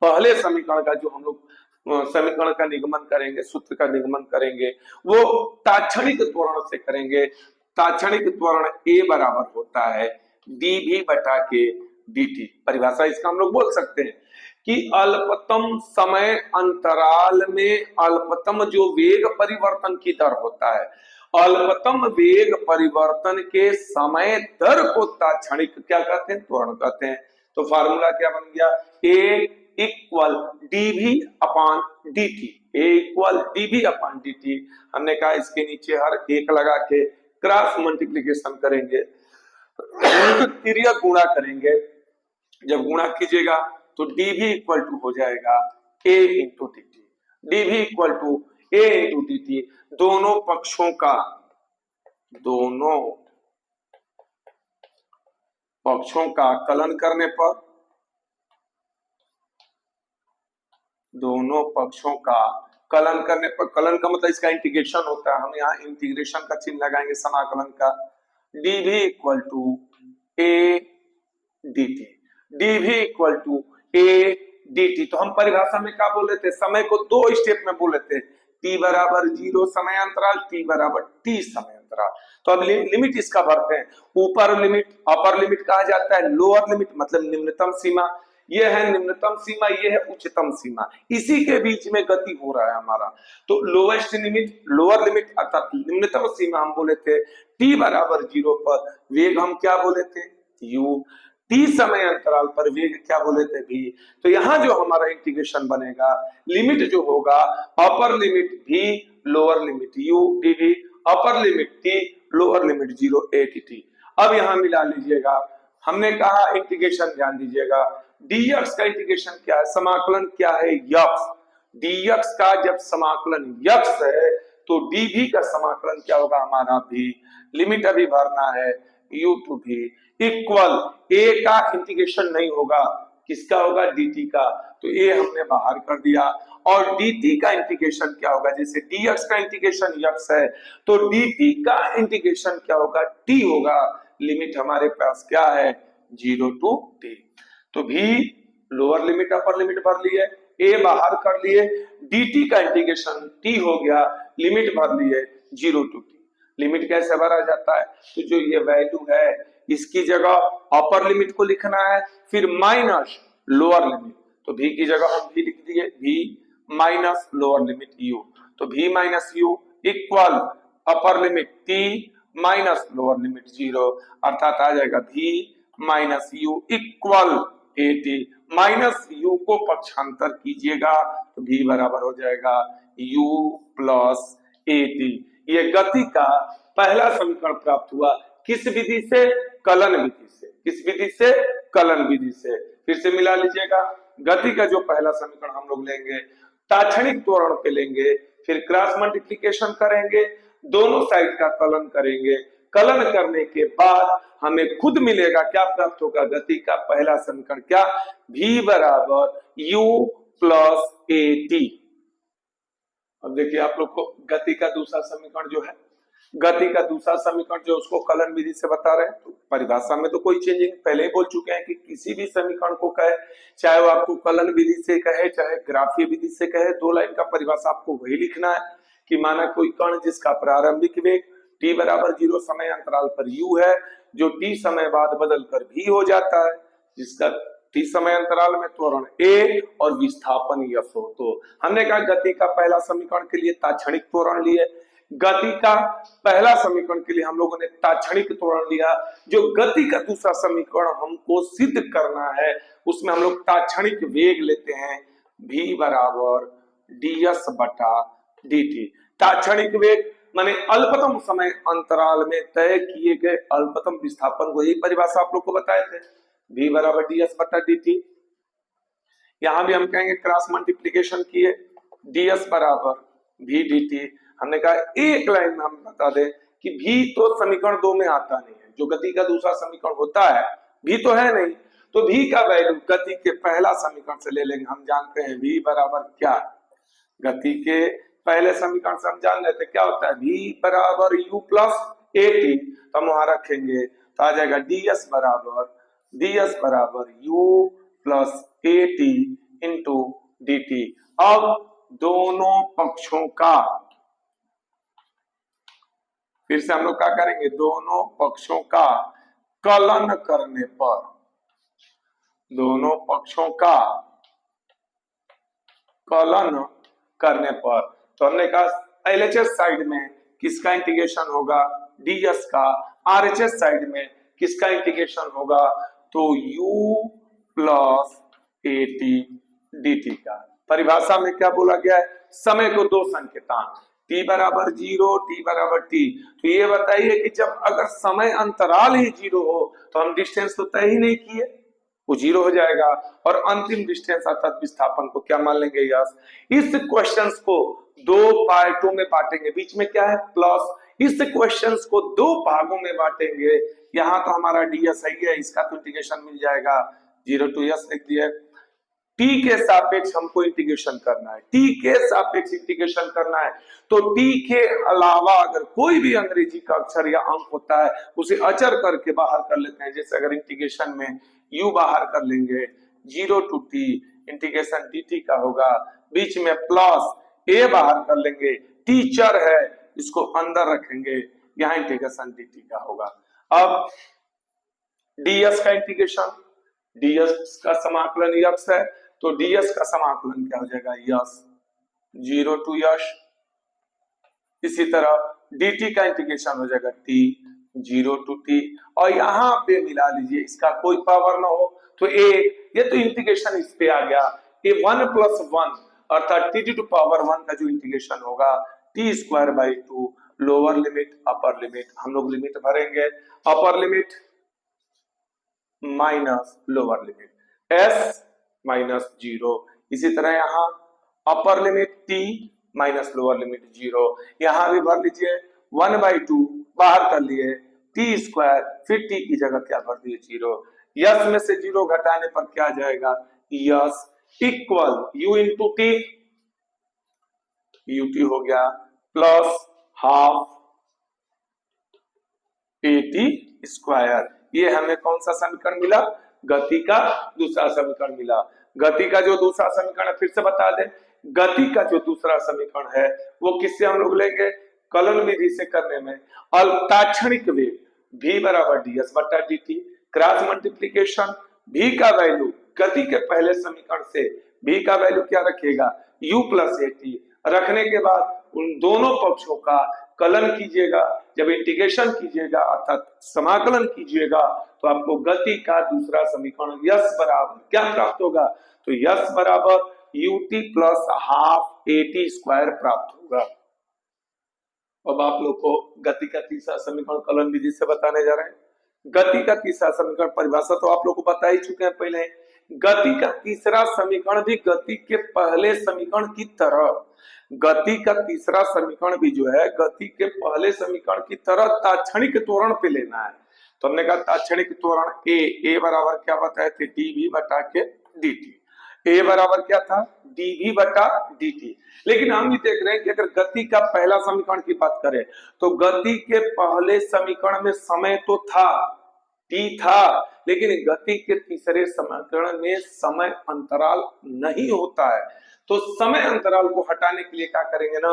पहले समीकरण का जो हम लोग समीकरण का निगमन करेंगे, सूत्र का निगमन करेंगे, वो ताक्षणिक त्वरण से करेंगे। ताक्षणिक त्वरण a बराबर होता है dv बटा के dt। परिभाषा इसका हम लोग बोल सकते हैं कि अल्पतम समय अंतराल में अल्पतम जो वेग परिवर्तन की दर होता है, अल्पतम वेग परिवर्तन के समय दर को ताक्षणिक क्या कहते हैं? त्वरण कहते हैं। तो फार्मूला क्या बन गया? a equal dv upon dt। a equal dv upon dt। हमने कहा इसके नीचे हर एक लगा के क्रॉस मल्टीप्लिकेशन करेंगे, तिर्यक गुणा करेंगे। जब गुणा कीजिएगा तो dv इक्वल टू हो जाएगा a into dt। dv equal to a into dt। दोनों पक्षों का कलन करने पर, दोनों पक्षों का कलन करने पर, कलन का मतलब इसका इंटीग्रेशन होता है, हम यहाँ इंटीग्रेशन का चिन्ह लगाएंगे समाकलन का। dv equal to a dt। dv equal to a dt। तो हम परिभाषा में क्या बोले थे? समय को दो स्टेप में बोले थे, t बराबर 0 समय अंतराल, t बराबर t समय अंतराल। तो अब लिमिट इसका भरते हैं। ऊपर लिमिट, अपर लिमिट कहा जाता है, लोअर लिमिट मतलब निम्नतम सीमा। ये है निम्नतम सीमा, ये है उच्चतम सीमा, इसी के बीच में गति हो रहा है हमारा। तो लोएस्ट लिमिट, लोअर लिमिट अर्थात निम्नतम सीमा हम बोले थे t बराबर 0 पर वेग हम क्या बोले थे? u। t समय अंतराल पर वेग क्या बोले थे? v। तो यहाँ जो हमारा इंटीग्रेशन बनेगा, लिमिट जो होगा, upper limit v, lower limit u dv, upper limit t, lower limit 0 a dt। अब यहाँ मिला लीजिएगा, हमने कहा इंटीग्रेशन ध्यान दीजिएगा, dx का इंटीग्रेशन क्या है? समाकलन क्या है? यक्स। dx का जब समाकलन यक्स है तो dv का समाकलन क्या होगा? हमारा v। लिमिट अभी भरना है u टू v इक्वल a का इंटीग्रेशन नहीं होगा, किसका होगा? dt का। तो a हमने बाहर कर दिया और dt का इंटीग्रेशन क्या होगा, जैसे dx का इंटीग्रेशन x है तो dt का इंटीग्रेशन क्या होगा, t होगा। लिमिट हमारे पास क्या है, 0 to t। तो भी लोअर लिमिट अपर लिमिट भर लिए, a बाहर कर लिए, dt का इंटीग्रेशन t हो गया, लिमिट भर लिए 0 to t। लिमिट कैसे भरा जाता है, तो जो ये वैल्यू है इसकी जगह अपर लिमिट को लिखना है, फिर माइनस लोअर लिमिट। तो v की जगह हम v लिख दिए, v minus lower limit u। तो v minus u equal upper limit t minus lower limit 0, अर्थात आ जाएगा v minus u equal at। Minus u को पक्षांतर कीजिएगा तो v बराबर हो जाएगा u प्लस at। ये गति का पहला समीकरण प्राप्त हुआ, किस विधि से, कलन विधि से। किस विधि से, कलन विधि से। फिर से मिला लीजिएगा, गति का जो पहला समीकरण हम लोग लेंगे ताक्षणिक त्वरण पे लेंगे, फिर क्रॉस मल्टीप्लिकेशन करेंगे, दोनों साइड का कलन करेंगे। कलन करने के बाद हमें खुद मिलेगा, क्या प्राप्त होगा, गति का पहला समीकरण क्या, v बराबर u प्लस at। अब देखिए आप लोग को गति का दूसरा समीकरण जो है, गति का दूसरा समीकरण जो उसको कलन विधि से बता रहे हैं, तो परिभाषा में तो कोई चेंजिंग पहले ही बोल चुके हैं कि किसी भी समीकरण को कहे, चाहे वो आपको कलन विधि से कहे चाहे ग्राफीय विधि से कहे, दो लाइन का परिभाषा आपको वही लिखना है कि माना कोई कण जिसका प्रारंभिक वेग t बराबर 0 समय अंतराल पर u है, जो t समय बाद बदलकर v हो जाता है, जिसका t समय अंतराल में त्वरण a और विस्थापन f हो। तो हमने कहा गति का पहला समीकरण के लिए ताक्षणिक त्वरण लिए, गति का पहला समीकरण के लिए हम लोगों ने ताक्षणिक त्वरण लिया। जो गति का दूसरा समीकरण हमको सिद्ध करना है उसमें हम लोग ताक्षणिक वेग लेते हैं, v बराबर ds बटा dt। ताक्षणिक वेग माने अल्पतम समय अंतराल में तय किए गए अल्पतम विस्थापन को, यही परिभाषा आप लोग को बताए थे, v बराबर ds बटा dt। यहां भी हम कहेंगे क्रॉस मल्टीप्लिकेशन किए, ds बराबर v dt। हमने कहा एक लाइन में हम बता दें कि v तो समीकरण 2 में आता नहीं है, जो गति का दूसरा समीकरण होता है v तो है नहीं, तो v का वैल्यू गति के पहला समीकरण से ले लेंगे। हम जानते हैं v बराबर क्या, गति के पहले समीकरण से हम जान लेते क्या होता है, v बराबर u प्लस at। तो हम वहां रखेंगे तो आ जाएगा ds बराबर u plus at into dt। अब दोनों पक्षों का फिर से हम लोग क्या करेंगे, दोनों पक्षों का कलन करने पर, दोनों पक्षों का कलन करने पर, तो हमने कहा LHS साइड में किसका इंटीग्रेशन होगा, ds का, RHS साइड में किसका इंटीग्रेशन होगा, तो u प्लस at dt का। परिभाषा में क्या बोला गया है, समय को दो संकेतांक t बराबर 0 t बराबर t। तो ये बताइए कि जब अगर समय अंतराल ही 0 हो तो हम डिस्टेंस तो तय ही नहीं किए, वो 0 हो जाएगा, और अंतिम डिस्टेंस अर्थात विस्थापन को क्या मान लेंगे, यस। इस क्वेश्चंस को दो पार्टों में बांटेंगे, बीच में क्या है प्लस, इस क्वेश्चंस को दो भागों में बांटेंगे। यहाँ तो हमारा ds है, इसका तो इंटीग्रेशन मिल जाएगा, 0 to s लिख दिया। t के सापेक्ष हमको इंटीग्रेशन करना है, t के सापेक्ष इंटीग्रेशन करना है, तो t के अलावा अगर कोई भी अंग्रेजी का अक्षर या अंक होता है उसे अचर करके बाहर कर लेते हैं। जैसे अगर इंटीग्रेशन में u बाहर कर लेंगे, 0 to t इंटीग्रेशन dt का होगा, बीच में प्लस a बाहर कर लेंगे, टीचर है इसको अंदर रखेंगे, यहाँ इंटीग्रेशन dt का होगा। अब ds का इंटीग्रेशन, ds का समाकलन x है, तो ds का समाकलन क्या हो जाएगा, यस, 0 to यश। इसी तरह dt का इंटीग्रेशन हो जाएगा t, 0 to t। और यहाँ पे मिला लीजिए, इसका कोई पावर ना हो तो a, ये तो इंटीग्रेशन इस पे आ गया, a 1 plus 1 अर्थात t to power 1 का जो इंटीग्रेशन होगा t square by 2, lower limit upper limit, हम लोग लिमिट भरेंगे, अपर limit minus lower limit s minus 0। इसी तरह यहाँ upper limit t minus lower limit 0, यहाँ भी भर लीजिए 1/2 बाहर कर लिए, t स्क्वायर, फिर t की जगह क्या भर दिए 0, यस में से 0 घटाने पर क्या जाएगा, yes equal u into T, UT हो गया प्लस हाफ एटी स्क्वायर। ये हमें कौन सा समीकरण मिला? गति का दूसरा समीकरण मिला। गति का जो दूसरा समीकरण है फिर से बता दें, गति का जो दूसरा समीकरण है वो किससे हम लोग लेंगे? कलन विधि से करने में ताक्षणिक वेग v बराबर ds बटा dt, क्रॉस मल्टीप्लीकेशन v का वैल्यू गति के पहले समीकरण से v का वैल्यू क्या रखेगा? u प्लस एटी रखने के बाद उन दोनों पक्षों का कलन कीजिएगा। जब इंटीग्रेशन कीजिएगा अर्थात समाकलन कीजिएगा तो आपको गति का दूसरा समीकरण यस बराबर क्या प्राप्त होगा? तो यस बराबर ut plus half eighty square प्राप्त होगा। अब आप लोग को गति का तीसरा समीकरण कलन विधि से बताने जा रहे हैं। गति का तीसरा समीकरण परिभाषा तो आप लोग को बता ही चुके हैं पहले। गति का तीसरा समीकरण भी गति के पहले समीकरण की तरह, गति का तीसरा समीकरण भी जो है गति के पहले समीकरण की तरह ताक्षणिक त्वरण पे लेना है। तो हमने कहा ताक्षणिक त्वरण ए बराबर क्या बताए थे? dv बटा के dt। ए बराबर क्या था? dv बटा dt। लेकिन हम भी देख रहे हैं कि अगर गति का पहला समीकरण की बात करें तो गति के पहले समीकरण में समय तो था, t था, लेकिन गति के तीसरे समीकरण में समय अंतराल नहीं होता है। तो समय अंतराल को हटाने के लिए क्या करेंगे ना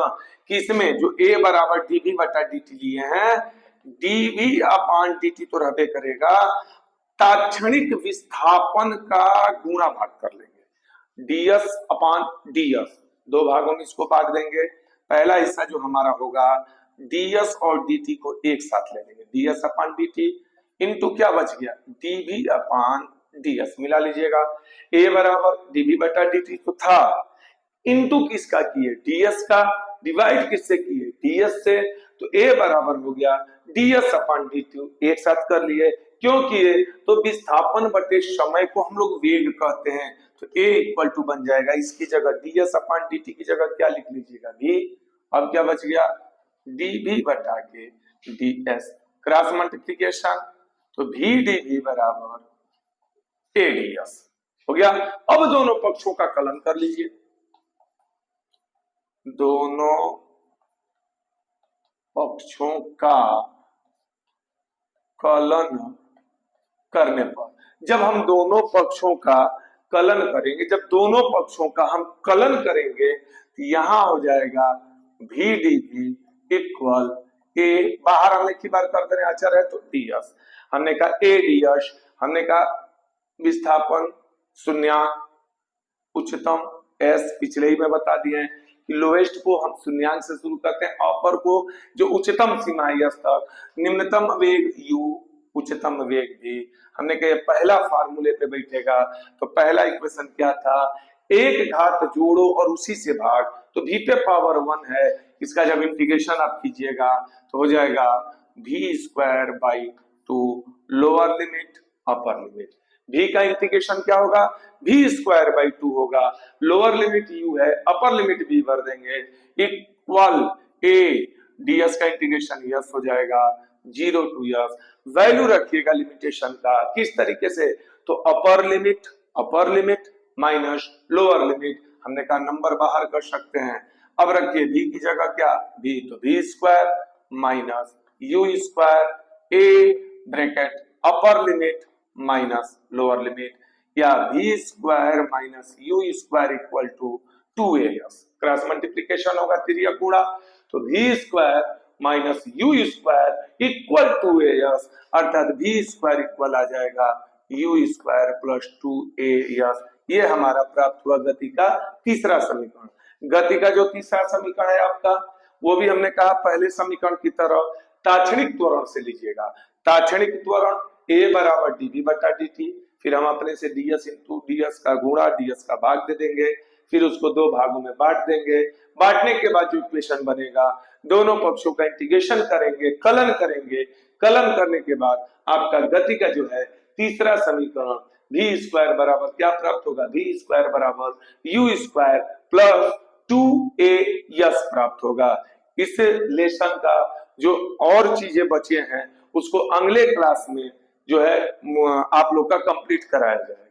कि इसमें जो a बराबर dv बटा dt लिए हैं, dv अपान dt तो रहते करेगा, ताक्षणिक विस्थापन का गुणा भाग कर लेंगे ds अपान ds, दो भागों में इसको भाग देंगे। पहला हिस्सा जो हमारा होगा ds और dt को एक साथ ले लेंगे, ds अपान dt इनटू क्या बच गया? dv अपान ds मिला लीजिएगा। a बराबर dv बटा dt तो था, इनटू किसका किए? ds का, डिवाइड किससे किए? ds से, तो a बराबर हो गया ds अपान dt एक साथ कर लिए। क्यों किए? तो विस्थापन बटे समय को हम लोग वेग कहते हैं, तो a इक्वल टू बन जाएगा, इसकी जगह ds अपान dt की जगह क्या लिख लीजिएगा? v। अब क्या बच गया? dv बटा के ds, क्रॉस मल्टीप्लीकेशन, तो v dv बराबर a ds हो गया। अब दोनों पक्षों का कलन कर लीजिए। दोनों पक्षों का कलन करने पर, जब हम दोनों पक्षों का कलन करेंगे, जब दोनों पक्षों का हम कलन करेंगे तो यहां हो जाएगा v dv इक्वल a, बाहर हमने की बार कर देने आचार है तो ds, हमने कहा a ds, हमने कहा विस्थापन शून्यांक उच्चतम s पिछले ही में बता दिए हैं कि लोएस्ट को हम शून्यांक से शुरू करते हैं, अपर को जो उच्चतम सीमा है s तक, निम्नतम वेग u, उच्चतम वेग भी। हमने कहा पहला फार्मूले पे बैठेगा, तो पहला इक्वेशन क्या था? एक घात जोड़ो और उसी से भाग, तो v पे पावर 1 है, इसका जब इंटीग्रेशन आप कीजिएगा तो हो जाएगा v square by 2 lower limit upper limit. v का इंटीग्रेशन क्या होगा? v स्क्वायर बाई 2 होगा, लोअर लिमिट u है, अपर लिमिट v भर देंगे, इक्वल a ds का इंटीग्रेशन यस हो जाएगा 0 टू यस। वैल्यू रखिएगा लिमिटेशन का, किस तरीके से? तो अपर लिमिट माइनस लोअर लिमिट, हमने कहा नंबर बाहर कर सकते हैं। अब रखिए v की जगह क्या? v, तो v square minus u square a bracket upper limit minus lower limit, या v square minus u square equal to 2as, cross multiplication होगा तिर्यक गुणा, तो v square minus u square equal to as, अर्थात v square equal आ जाएगा u square plus 2as। ये हमारा प्राप्त हुआ गति का तीसरा समीकरण। गति का जो तीसरा समीकरण है आपका, वो भी हमने कहा पहले समीकरण की तरह ताक्षणिक त्वरण से लीजिएगा। ताक्षणिक त्वरण a बराबर dv बटा dt, फिर हम अपने से ds इंटू ds का गुणा ds का भाग दे देंगे, फिर उसको दो भागों में बांट देंगे। बांटने के बाद जो इक्वेशन बनेगा, दोनों पक्षों का इंटीग्रेशन करेंगे, कलन करेंगे, कलन करने के बाद आपका गति का जो है तीसरा समीकरण v स्क्वायर बराबर क्या प्राप्त होगा? v स्क्वायर बराबर u स्क्वायर प्लस 2as प्राप्त होगा। इस लेसन का जो और चीजें बचे हैं उसको अगले क्लास में जो है आप लोग का कंप्लीट कराया जाएगा।